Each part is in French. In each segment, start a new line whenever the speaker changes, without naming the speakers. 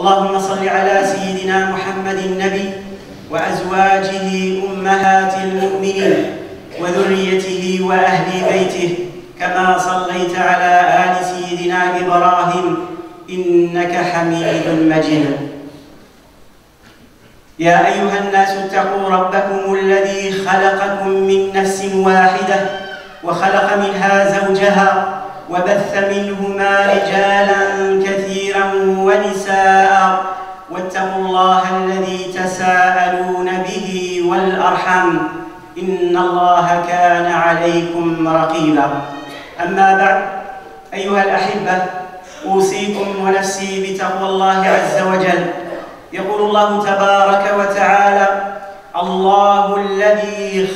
اللهم صل على سيدنا محمد النبي وأزواجه أمهات المؤمنين وذريته وأهل بيته كما صليت على آل سيدنا إبراهيم إنك حميد مجيد. يا أيها الناس اتقوا ربكم الذي خلقكم من نفس واحدة وخلق منها زوجها وبث منهما رجالا كثيرا ونساء واتقوا الله الذي تساءلون به والأرحام إن الله كان عليكم رقيبا. أما بعد أيها الأحبة، أوصيكم ونفسي بتقوى الله عز وجل. يقول الله تبارك وتعالى: الله الذي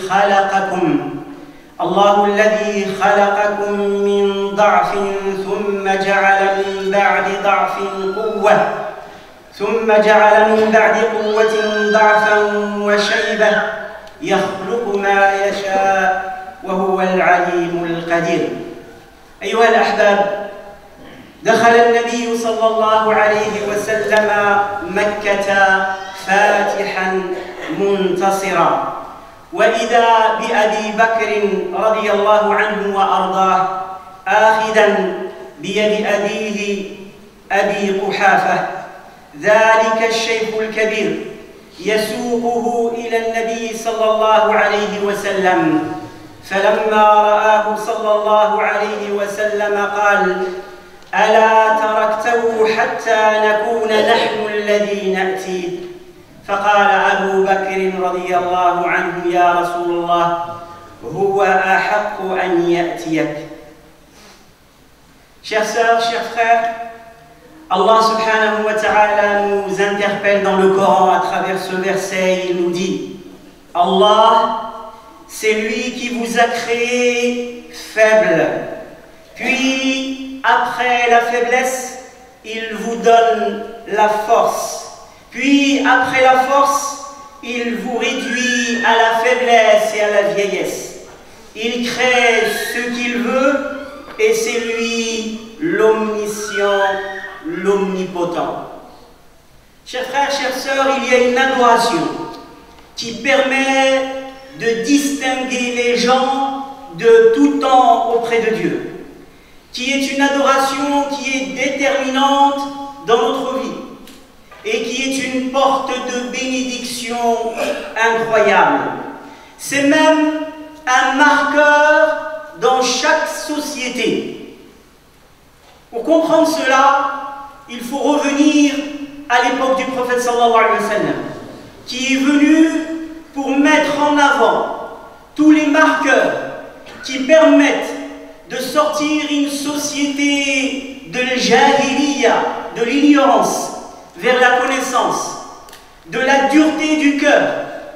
خلقكم من ضعف ثم جعل من بعد قوة ضعفا وشيبة يخلق ما يشاء وهو العليم القدير. أيها الأحباب، دخل النبي صلى الله عليه وسلم مكة فاتحا منتصرا، وإذا بأبي بكر رضي الله عنه وأرضاه آخذا بيد أبيه أبي قحافة، ذلك الشيخ الكبير، يسوقه إلى النبي صلى الله عليه وسلم. فلما رآه صلى الله عليه وسلم قال: ألا تركته حتى نكون نحن الذي نأتي؟ فقال أبو بكر رضي الله عنه: يا رسول الله، هو أحق أن يأتيك. Chères sœurs, chers frères, Allah subhanahu wa ta'ala nous interpelle dans le Coran à travers ce verset. Il nous dit: Allah, c'est lui qui vous a créé faible, puis après la faiblesse, il vous donne la force, puis après la force, il vous réduit à la faiblesse et à la vieillesse. Il crée ce qu'il veut et c'est lui l'omniscient, l'omnipotent. Chers frères, chères sœurs, il y a une adoration qui permet de distinguer les gens de tout temps auprès de Dieu, qui est une adoration qui est déterminante dans notre vie et qui est une porte de bénédiction incroyable. C'est même un marqueur dans chaque société. Pour comprendre cela, il faut revenir à l'époque du prophète sallallahu alayhi wa sallam, qui est venu pour mettre en avant tous les marqueurs qui permettent de sortir une société de l'jahiliya, de l'ignorance, vers la connaissance, de la dureté du cœur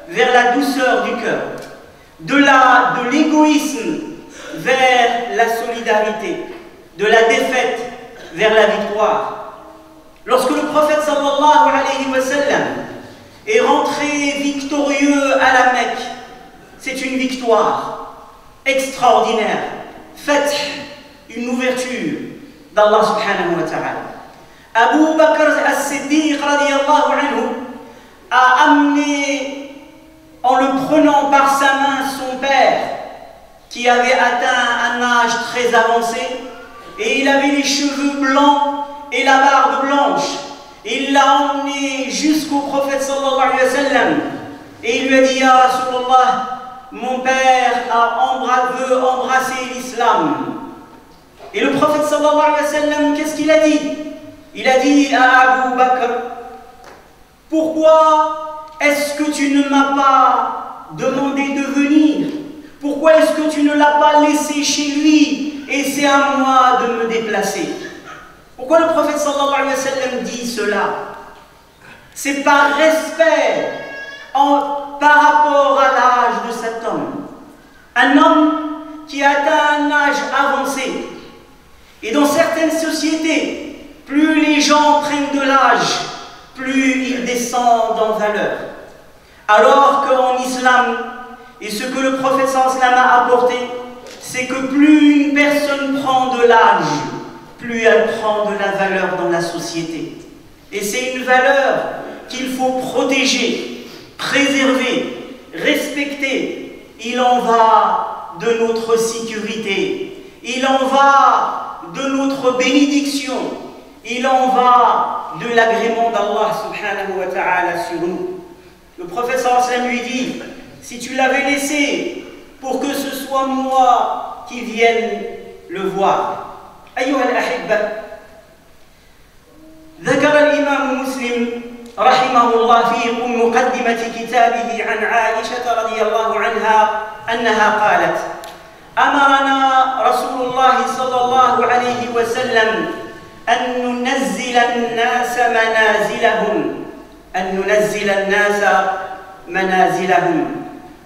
vers la douceur du cœur, de l'égoïsme vers la solidarité, de la défaite vers la victoire. Lorsque le prophète sallallahu alayhi wa sallam est rentré victorieux à la Mecque, c'est une victoire extraordinaire, fath, une ouverture d'Allah subhanahu wa ta'ala. Abu Bakr as-Siddiq radiyallahu anhu a amené, en le prenant par sa main, son père qui avait atteint un âge très avancé et il avait les cheveux blancs et la barbe blanche. Il l'a emmené jusqu'au prophète sallallahu alayhi wa sallam et il lui a dit: Ya Rasulallah, mon père veut embrasser l'islam. Et le prophète sallallahu alayhi wa sallam, qu'est-ce qu'il a dit? Il a dit à Abu Bakr: pourquoi est-ce que tu ne m'as pas demandé de venir? Pourquoi est-ce que tu ne l'as pas laissé chez lui et c'est à moi de me déplacer? Pourquoi le prophète sallallahu alayhi wa sallam dit cela? C'est par respect par rapport à l'âge de cet homme. Un homme qui a atteint un âge avancé. Et dans certaines sociétés, plus les gens prennent de l'âge, plus ils descendent en valeur. Alors qu'en islam, et ce que le prophète sallallahu alayhi wa sallam a apporté, c'est que plus une personne prend de l'âge, plus elle prend de la valeur dans la société. Et c'est une valeur qu'il faut protéger, préserver, respecter. Il en va de notre sécurité. Il en va de notre bénédiction. Il en va de l'agrément d'Allah subhanahu wa ta'ala sur nous. Le prophète sallallahu alayhi wa sallam lui dit, si tu l'avais laissé pour que ce soit moi qui vienne le voir. أيها الأحبة، ذكر الإمام مسلم رحمه الله في مقدمة كتابه عن عائشة رضي الله عنها أنها قالت: أمرنا رسول الله صلى الله عليه وسلم أن ننزل الناس منازلهم.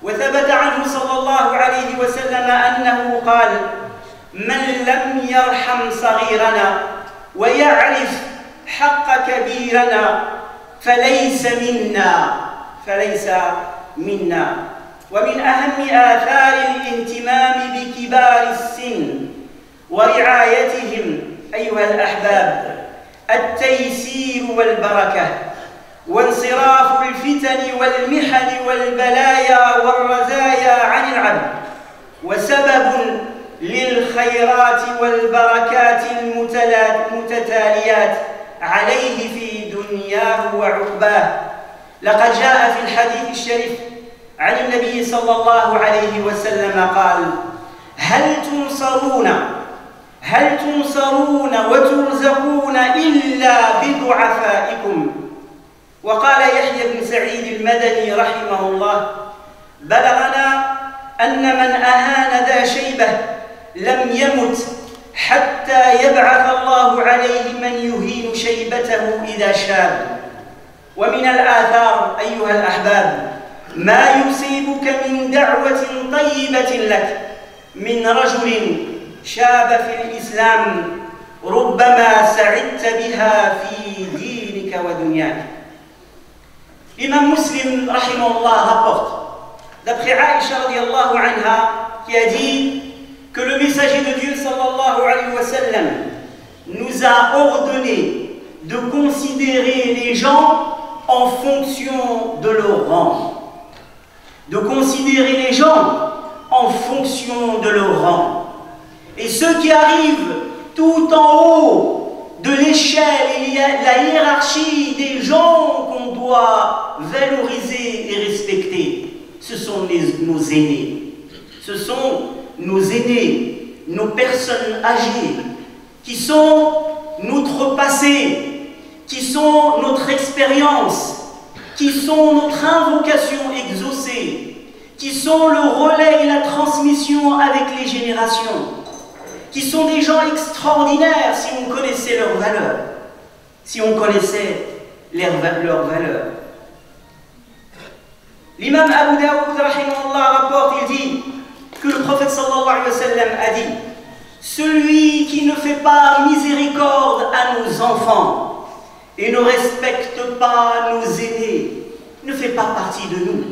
وثبت عنه صلى الله عليه وسلم أنه قال: من لم يرحم صغيرنا ويعرف حق كبيرنا فليس منا. ومن أهم آثار الاهتمام بكبار السن ورعايتهم أيها الأحباب التيسير والبركة وانصراف الفتن والمحن والبلايا والرزايا عن العبد، وسبب للخيرات والبركات المتتاليات عليه في دنياه وعقباه. لقد جاء في الحديث الشريف عن النبي صلى الله عليه وسلم قال: هل تنصرون وترزقون إلا بضعفائكم. وقال يحيى بن سعيد المدني رحمه الله: بلغنا أن من أهان ذا شيبة لم يمت حتى يبعث الله عليه من يهين شيبته إذا شاب. ومن الآثار أيها الأحباب ما يصيبك من دعوة طيبة لك من رجل شاب في الإسلام ربما سعدت بها في دينك ودنياك. L'imam Muslim rahimahullah rapporte, d'après Aïcha radiallahu anha, qui a dit que le messager de Dieu sallallahu alayhi wa sallam nous a ordonné de considérer les gens en fonction de leur rang. De considérer les gens en fonction de leur rang. Et ceux qui arrivent tout en haut de l'échelle, il y a la hiérarchie des gens qu'on doit valoriser et respecter. Ce sont nos aînés. Ce sont nos aînés, nos personnes âgées, qui sont notre passé, qui sont notre expérience, qui sont notre invocation exaucée, qui sont le relais et la transmission avec les générations, qui sont des gens extraordinaires si on connaissait leurs valeurs, si on connaissait leurs valeurs. L'imam Abu Daoud rahimahullah rapporte, il dit que le prophète sallallahu alayhi wa sallam a dit: celui qui ne fait pas miséricorde à nos enfants et ne respecte pas nos aînés ne fait pas partie de nous.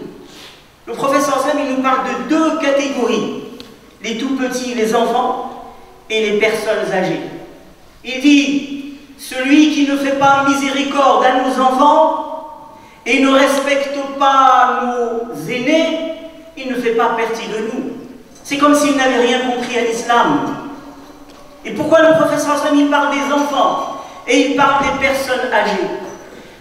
Le prophète sallallahu alayhi wa sallam, il nous parle de deux catégories: les tout petits, les enfants, et les personnes âgées. Il dit: celui qui ne fait pas miséricorde à nos enfants et ne respecte pas nos aînés, il ne fait pas partie de nous. C'est comme s'il n'avait rien compris à l'islam. Et pourquoi le prophète sallallahu alayhi wa sallam, il parle des enfants et il parle des personnes âgées?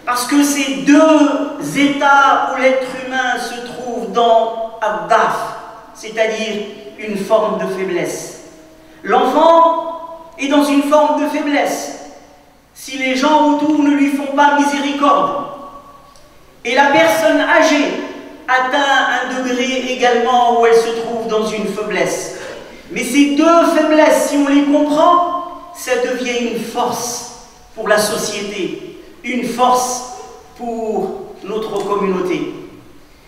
Parce que c'est deux états où l'être humain se trouve dans ad-daf, c'est-à-dire une forme de faiblesse. L'enfant est dans une forme de faiblesse si les gens autour ne lui font pas miséricorde. Et la personne âgée atteint un degré également où elle se trouve dans une faiblesse. Mais ces deux faiblesses, si on les comprend, ça devient une force pour la société, une force pour notre communauté.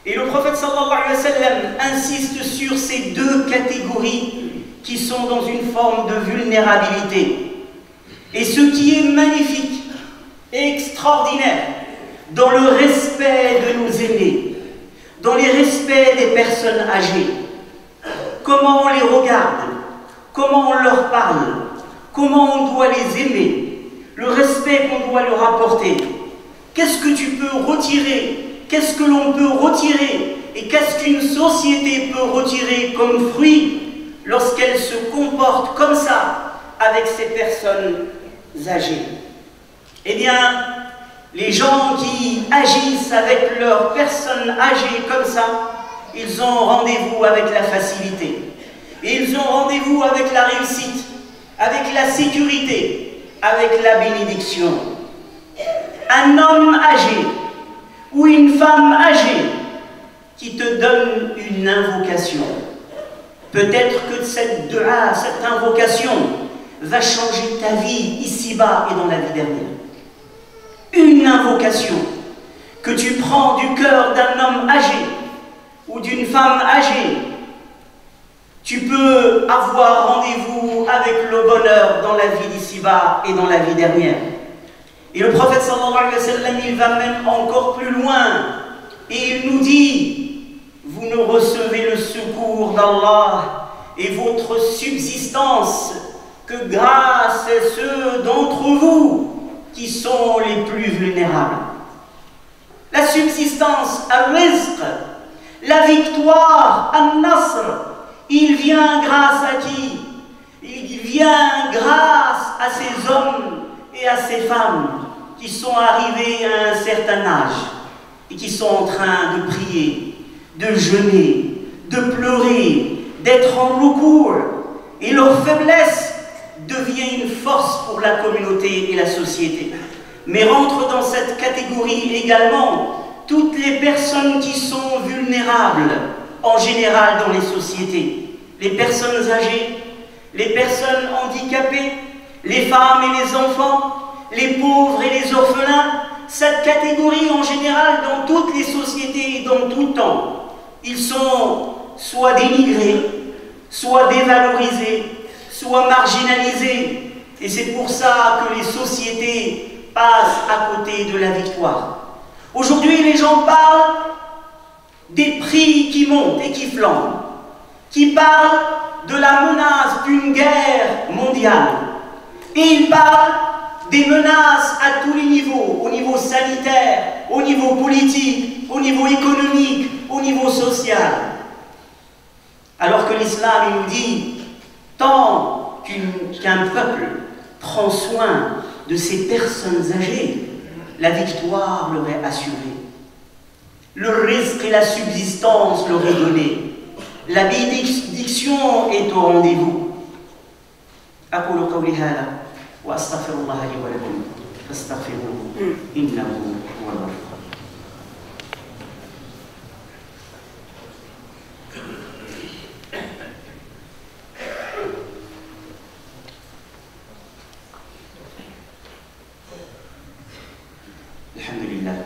Et le prophète sallallahu alayhi wa sallam insiste sur ces deux catégories qui sont dans une forme de vulnérabilité. Et ce qui est magnifique et extraordinaire dans le respect de nos aînés, dans les respects des personnes âgées, comment on les regarde, comment on leur parle, comment on doit les aimer, le respect qu'on doit leur apporter. Qu'est-ce que tu peux retirer? Qu'est-ce que l'on peut retirer? Et qu'est-ce qu'une société peut retirer comme fruit lorsqu'elle se comporte comme ça avec ces personnes âgées? Eh bien, les gens qui agissent avec leurs personnes âgées comme ça, ils ont rendez-vous avec la facilité. Et ils ont rendez-vous avec la réussite, avec la sécurité, avec la bénédiction. Un homme âgé ou une femme âgée qui te donne une invocation. Peut-être que cette dua, cette invocation, va changer ta vie ici-bas et dans la vie dernière. Une invocation que tu prends du cœur d'un homme âgé ou d'une femme âgée, tu peux avoir rendez-vous avec le bonheur dans la vie d'ici-bas et dans la vie dernière. Et le prophète sallallahu alayhi wa sallam, il va même encore plus loin et il nous dit: vous ne recevez le secours d'Allah et votre subsistance que grâce à ceux d'entre vous qui sont les plus vulnérables. La subsistance, al-rizq, la victoire, al-nasr, il vient grâce à qui? Il vient grâce à ces hommes et à ces femmes qui sont arrivés à un certain âge et qui sont en train de prier, de jeûner, de pleurer, d'être en recours, et leur faiblesse devient une force pour la communauté et la société. Mais rentrent dans cette catégorie également toutes les personnes qui sont vulnérables en général dans les sociétés. Les personnes âgées, les personnes handicapées, les femmes et les enfants, les pauvres et les orphelins. Cette catégorie en général dans toutes les sociétés et dans tout temps, ils sont soit dénigrés, soit dévalorisés, soit marginalisés. Et c'est pour ça que les sociétés passent à côté de la victoire. Aujourd'hui, les gens parlent des prix qui montent et qui flambent, qui parlent de la menace d'une guerre mondiale. Et ils parlent des menaces à tous les niveaux, au niveau sanitaire, au niveau politique, au niveau économique, au niveau social. Alors que l'islam nous dit, tant qu'un peuple prend soin de ces personnes âgées, la victoire leur est assurée. Le risque et la subsistance leur est donnée. La bénédiction est au rendez-vous. أقول قولي هذا وأستغفر الله لي ولكم فاستغفروه إنه هو الغفور. الحمد لله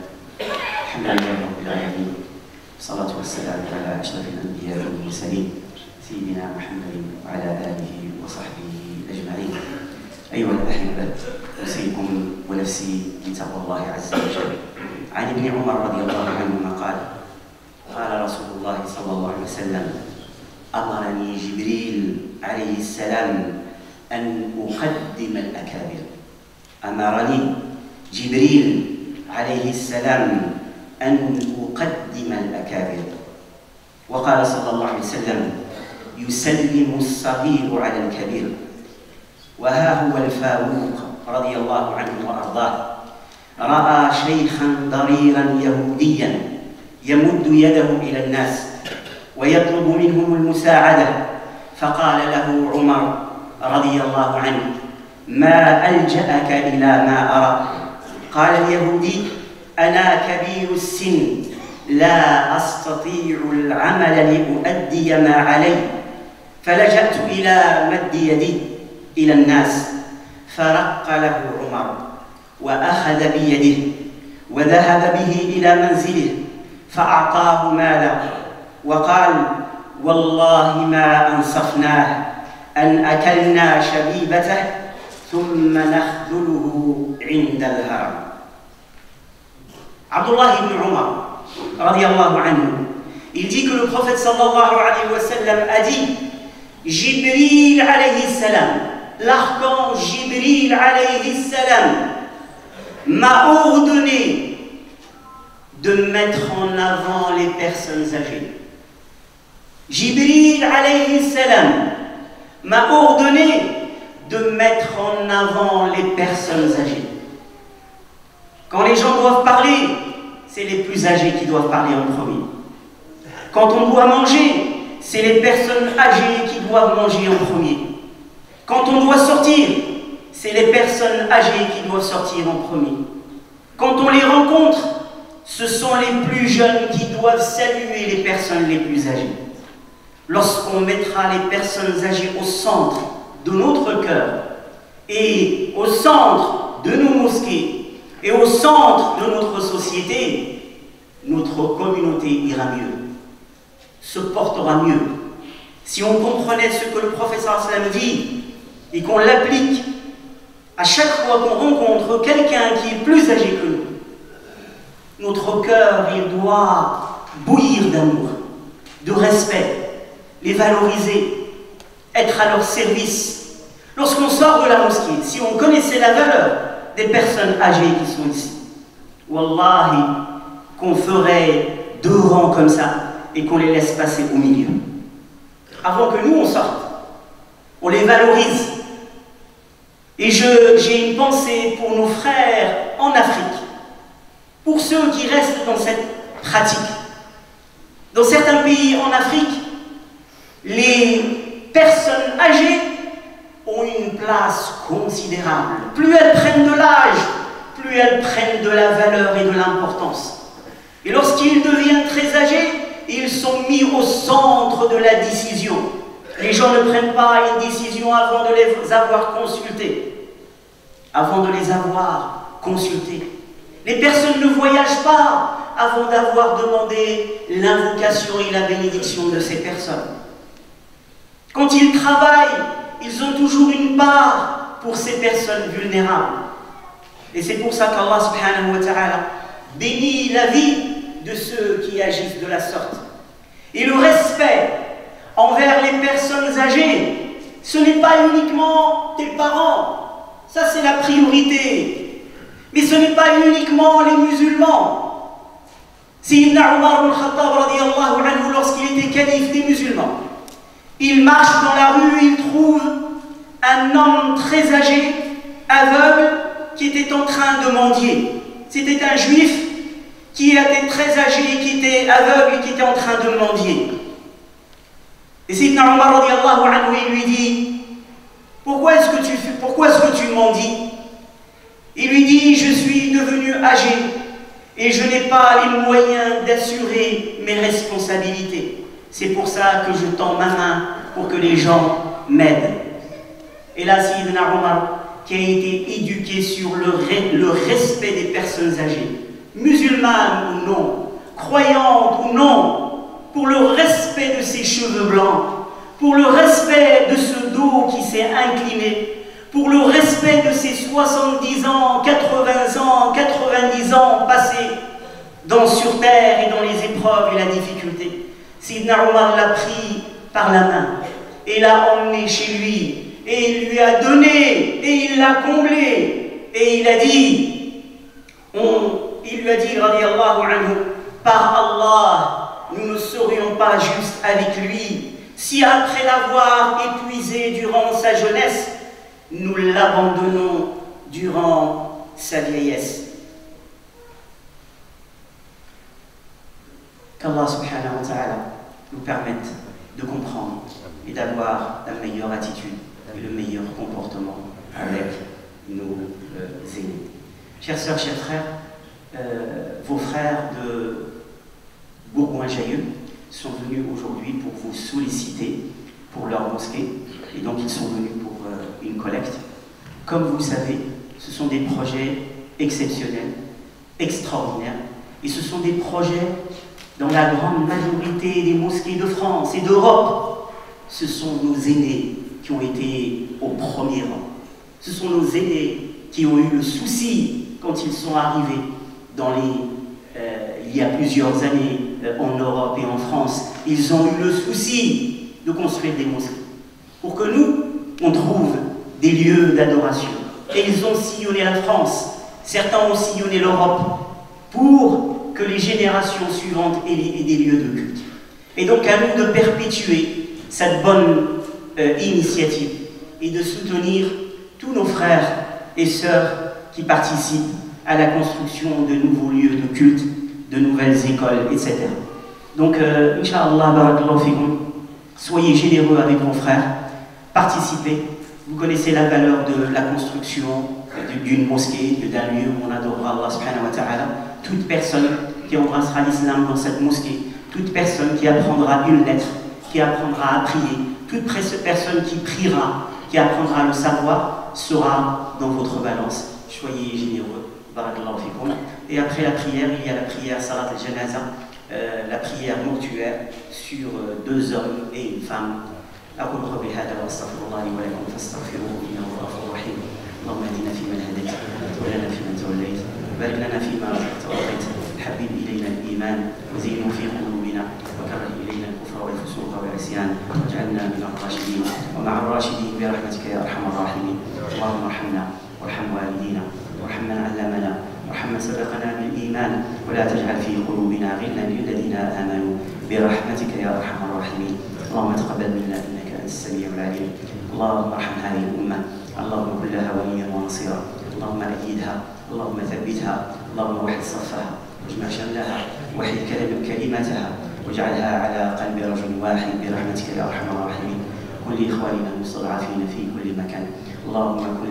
رب العالمين، والصلاة والسلام على أشرف الأنبياء والمرسلين سيدنا محمد وعلى آله وصحبه أجمعين. أيها الأحبة، أوصيكم ونفسي بتقوى الله عز وجل. عن ابن عمر رضي الله عنهما قال رسول الله صلى الله عليه وسلم: أمرني جبريل عليه السلام أن أقدم الأكابر. أمرني جبريل عليه السلام أن أقدم الأكابر. وقال صلى الله عليه وسلم: يسلم الصغير على الكبير. وها هو الفاروق رضي الله عنه وأرضاه رأى شيخا ضريرا يهوديا يمد يده إلى الناس ويطلب منهم المساعدة، فقال له عمر رضي الله عنه: ما ألجأك إلى ما أرى؟ قال اليهودي: أنا كبير السن لا أستطيع العمل لأؤدي ما علي، فلجأت إلى مد يدي إلى الناس، فرق له عمر وأخذ بيده وذهب به إلى منزله فأعطاه ماله وقال: والله ما أنصفناه أن أكلنا شبيبته ثم نخذله عند الهرم. Abdullah ibn Umar, radiallahu anhu, il dit que le prophète sallallahu alayhi wa sallam a dit: Jibril alayhi salam, l'archange Jibril alayhi salam, m'a ordonné de mettre en avant les personnes âgées. Jibril alayhi salam m'a ordonné de mettre en avant les personnes âgées. Quand les gens doivent parler, c'est les plus âgés qui doivent parler en premier. Quand on doit manger, c'est les personnes âgées qui doivent manger en premier. Quand on doit sortir, c'est les personnes âgées qui doivent sortir en premier. Quand on les rencontre, ce sont les plus jeunes qui doivent saluer les personnes les plus âgées. Lorsqu'on mettra les personnes âgées au centre de notre cœur et au centre de nos mosquées et au centre de notre société, notre communauté ira mieux, se portera mieux. Si on comprenait ce que le professeur sallam dit et qu'on l'applique à chaque fois qu'on rencontre quelqu'un qui est plus âgé que nous, notre cœur, il doit bouillir d'amour, de respect, les valoriser, être à leur service. Lorsqu'on sort de la mosquée, si on connaissait la valeur des personnes âgées qui sont ici, wallahi, qu'on ferait 2 rangs comme ça et qu'on les laisse passer au milieu. Avant que nous on sorte, on les valorise. Et j'ai une pensée pour nos frères en Afrique, pour ceux qui restent dans cette pratique. Dans certains pays en Afrique, les personnes âgées ont une place considérable. Plus elles prennent de l'âge, plus elles prennent de la valeur et de l'importance. Et lorsqu'ils deviennent très âgés, ils sont mis au centre de la décision. Les gens ne prennent pas une décision avant de les avoir consultés. Avant de les avoir consultés. Les personnes ne voyagent pas avant d'avoir demandé l'invocation et la bénédiction de ces personnes. Quand ils travaillent, ils ont toujours une part pour ces personnes vulnérables. Et c'est pour ça qu'Allah subhanahu wa ta'ala bénit la vie de ceux qui agissent de la sorte. Et le respect envers les personnes âgées, ce n'est pas uniquement tes parents, ça c'est la priorité. Mais ce n'est pas uniquement les musulmans. Sayyidina Omar ibn Khattab radiyallahu anhu, lorsqu'il était calife des musulmans, il marche dans la rue, il trouve un homme très âgé, aveugle, qui était en train de mendier. C'était un juif qui était très âgé, qui était aveugle et qui était en train de mendier. Et Sayyidina Omar radiyallahu anhu, il lui dit: pourquoi est-ce que tu mendies? Il lui dit: je suis devenu âgé et je n'ai pas les moyens d'assurer mes responsabilités. C'est pour ça que je tends ma main pour que les gens m'aident. Et là, Sayyidina Omar, qui a été éduqué sur le respect des personnes âgées, musulmanes ou non, croyantes ou non, pour le respect de ses cheveux blancs, pour le respect de ce dos qui s'est incliné, pour le respect de ses 70 ans, 80 ans, 90 ans passés sur terre et dans les épreuves et la difficulté. Sayyidina Omar l'a pris par la main et l'a emmené chez lui et il lui a donné et il l'a comblé et il lui a dit radiyallahu anhu: par Allah, nous ne serions pas justes avec lui si après l'avoir épuisé durant sa jeunesse, nous l'abandonnons durant sa vieillesse. Qu'Allah subhanahu wa ta'ala nous permette de comprendre et d'avoir la meilleure attitude et le meilleur comportement avec nos aînés. Chères sœurs, chers frères, vos frères de Bourgoin-Jallieu sont venus aujourd'hui pour vous solliciter pour leur mosquée et donc ils sont venus pour une collecte. Comme vous le savez, ce sont des projets exceptionnels, extraordinaires et ce sont des projets dans la grande majorité des mosquées de France et d'Europe. Ce sont nos aînés qui ont été au premier rang. Ce sont nos aînés qui ont eu le souci quand ils sont arrivés il y a plusieurs années en Europe et en France. Ils ont eu le souci de construire des mosquées pour que nous, on trouve des lieux d'adoration. Et ils ont sillonné la France. Certains ont sillonné l'Europe pour que les générations suivantes aient des lieux de culte. Et donc à nous de perpétuer cette bonne initiative et de soutenir tous nos frères et sœurs qui participent à la construction de nouveaux lieux de culte, de nouvelles écoles, etc. Donc, Inch'Allah, barakallahu fikum, soyez généreux avec vos frères, participez. Vous connaissez la valeur de la construction d'une mosquée, d'un lieu où on adorera Allah subhanahu wa ta'ala. Toute personne qui embrassera l'islam dans cette mosquée, toute personne qui apprendra une lettre, qui apprendra à prier, toute personne qui priera, qui apprendra le savoir, sera dans votre balance. Soyez généreux. Barakallahu fikum. Et après la prière, il y a la prière Salat al-Janaza, la prière mortuaire sur 2 hommes et une femme. أقول قولي هذا وأستغفر الله لي ولكم فاستغفروه إنه هو الغفور الرحيم. اللهم اهدنا فيمن هديت وتولنا فيمن توليت بارك لنا فيما رزقت وأعطيت حبب إلينا الإيمان وزينه في قلوبنا وكره إلينا الكفر والفسوق والعصيان واجعلنا من الراشدين ومع الراشدين برحمتك يا أرحم الراحمين. اللهم ارحمنا وارحم والدينا وارحم من علمنا وارحم من سبقنا بالإيمان ولا تجعل في قلوبنا غلا للذين آمنوا برحمتك يا أرحم الراحمين. اللهم تقبل منا إنك أنت السميع العليم. اللهم ارحم هذه الأمة، اللهم كن لها وليا ونصيرا، اللهم أيدها، اللهم ثبتها، اللهم وحد صفها واجمع شملها، وحد كلمتها واجعلها على قلب رجل واحد برحمتك يا أرحم الراحمين. كن لإخواننا المستضعفين في كل مكان، اللهم كن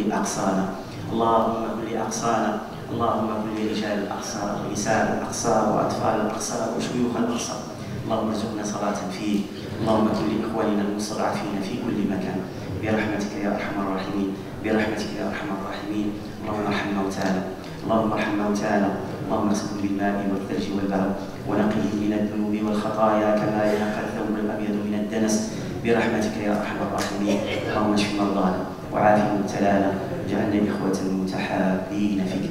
لأقصانا، اللهم كن لأقصانا، اللهم كن لرجال الأقصى ونساء الأقصى وأطفال الأقصى وشيوخ الأقصى. اللهم ارزقنا صلاة فيه، اللهم كن لإخواننا المستضعفين في كل مكان برحمتك يا أرحم الراحمين، برحمتك يا أرحم الراحمين. اللهم ارحم موتانا، اللهم ارحم موتانا، اللهم اغسلهم بالماء والثلج والبرد ونقهم من الذنوب والخطايا كما ينقى الثوب الأبيض من الدنس برحمتك يا أرحم الراحمين. اللهم اشف مرضانا وعاف مبتلانا، واجعلنا إخوة متحابين فيك.